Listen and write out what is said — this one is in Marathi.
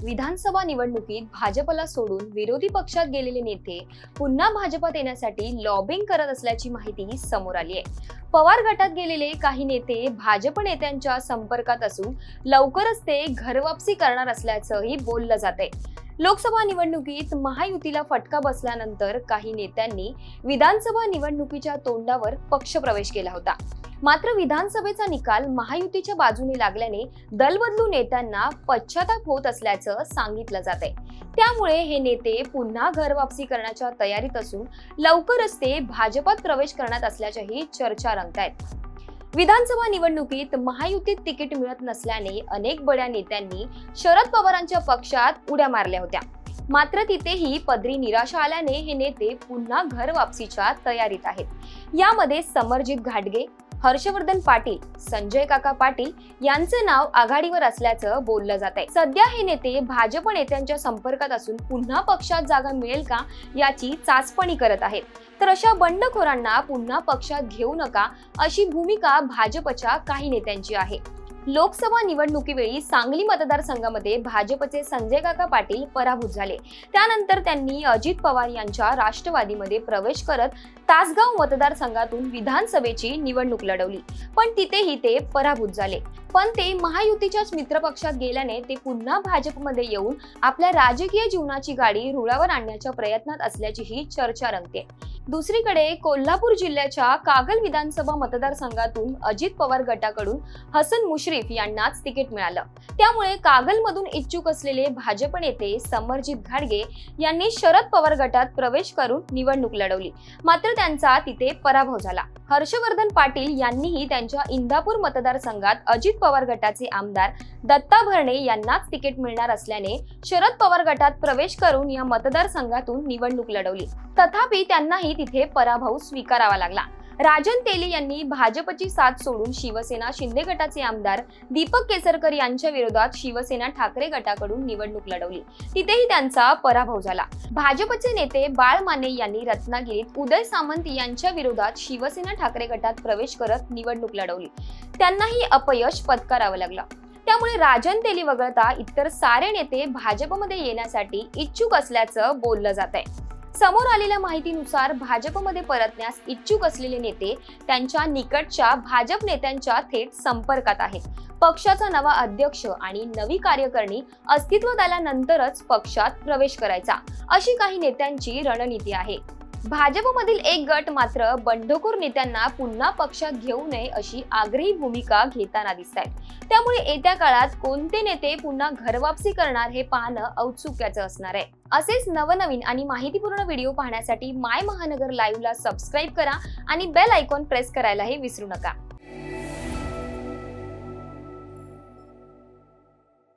विधानसभा निवडणुकीत भाजपला सोडून विरोधी पक्षात गेलेले नेते पुन्हा भाजपात येण्यासाठी लॉबिंग करत असल्याची माहिती समोर आली आहे। पवार गटात गेलेले काही नेते भाजप नेत्यांच्या संपर्कात असून लवकरच ते घरवापसी करणार असल्याचंही बोललं जातंय। लोकसभा निवडणुकीत महायुतीला फटका बसल्यानंतर काही नेत्यांनी विधानसभा निवडणुकीच्या तोंडावर पक्षप्रवेश केला होता। मात्र विधानसभेचा निकाल महायुतीच्या बाजूने लागल्याने दल बदलू नेत्यांना पश्चाताप होत असल्याचं सांगितलं जातंय। त्यामुळे हे नेते पुन्हा घरवापसी करण्याच्या तयारीत असून लवकरच ते भाजपात प्रवेश करण्यात असल्याच्याही चर्चा रंगतायत। विधानसभा निवडणुकीत महायुतीत तिकीट मिळत नसल्याने अनेक बड्या नेत्यांनी शरद पवारांच्या पक्षात उड्या मारल्या होत्या। मात्र तिथेही पदरी निराशा आल्याने हे नेते पुन्हा घरवापसीच्या तयारीत आहेत। यामध्ये समरजित घाटगे, हर्षवर्धन पाटील, संजय काका पाटील यांचं नाव आघाडीवर असल्याचं बोललं जात आहे। सध्या हे नेते भाजप नेत्यांच्या संपर्कात असून पुन्हा पक्षात जागा मिळेल का याची चाचपणी करत आहेत। तर अशा बंडखोरांना पुन्हा पक्षात घेऊ नका अशी भूमिका भाजपच्या काही नेत्यांची आहे। लोकसभा निवडणुकीवेळी सांगली मतदारसंघामध्ये भाजपचे संजय काका पाटील पराभूत झाले। त्यानंतर त्यांनी अजित पवार यांच्या राष्ट्रवादीमध्ये प्रवेश करत तासगाव मतदारसंघातून विधानसभेची निवडणूक लढवली, पण तिथेही ते पराभूत झाले। पण ते महायुतीच्याच मित्रपक्षात गेल्याने ते पुन्हा भाजपमध्ये येऊन आपल्या राजकीय जीवनाची गाडी रुळावर आणण्याच्या प्रयत्नात असल्याचीही चर्चा रंगते। दुसरीकडे कोल्हापूर जिल्ह्याच्या कागल विधानसभा मतदारसंघातून अजित पवार गटाकडून हसन मुश्रीफ यांनाच तिकीट मिळालं। त्यामुळे कागलमधून इच्छुक असलेले भाजप नेते समरजित घाटगे यांनी शरद पवार गटात प्रवेश करून निवडणूक लढवली, मात्र त्यांचा तिथे पराभव झाला। हर्षवर्धन पाटील यांनीही त्यांच्या इंदापूर मतदारसंघात अजित पवार गटाचे आमदार दत्ता भरणे यांनाच तिकीट मिळणार असल्याने शरद पवार गटात प्रवेश करून या मतदारसंघातून निवडणूक लढवली। तथापि त्यांनाही तिथे पराभव स्वीकारावा लागला। राजन तेली यांनी भाजपची साथ सोडून शिवसेना शिंदे गटाचे आमदार दीपक केसरकर यांच्या विरोधात शिवसेना ठाकरे गटाकडून निवडणूक लढवली, तिथेही त्यांचा पराभव झाला। भाजपचे नेते बाळ माने यांनी रत्नागिरीत उदय सामंत यांच्या विरोधात शिवसेना ठाकरे गटात प्रवेश करत निवडणूक लढवली, त्यांनाही अपयश पत्करावं लागलं। त्यामुळे राजन तेली वगळता इतर सारे नेते भाजपमध्ये येण्यासाठी इच्छुक असल्याचं बोललं जात आहे। समोर आलेल्या माहितीनुसार भाजपमध्ये परतण्यास इच्छुक असलेले नेते त्यांच्या निकटच्या भाजप नेत्यांच्या थेट संपर्कात आहेत। पक्षाचा नवा अध्यक्ष आणि नवी कार्यकारिणी अस्तित्वात आल्यानंतरच पक्षात प्रवेश करायचा अशी काही नेत्यांची रणनीती आहे। भाजपमधील एक गट मात्र बंडखोर नेत्यांना पुन्हा पक्षात घेऊ नये अशी आग्रही भूमिका घेताना दिसतायत। त्यामुळे येत्या काळात कोणते नेते पुन्हा घरवापसी करणार हे पाहणं औत्सुक्याचं असणार आहे। असेच नवनवीन आणि माहितीपूर्ण व्हिडिओ पाहण्यासाठी माय महानगर लाईव्हला सबस्क्राईब करा आणि बेल आयकॉन प्रेस करायलाही विसरू नका।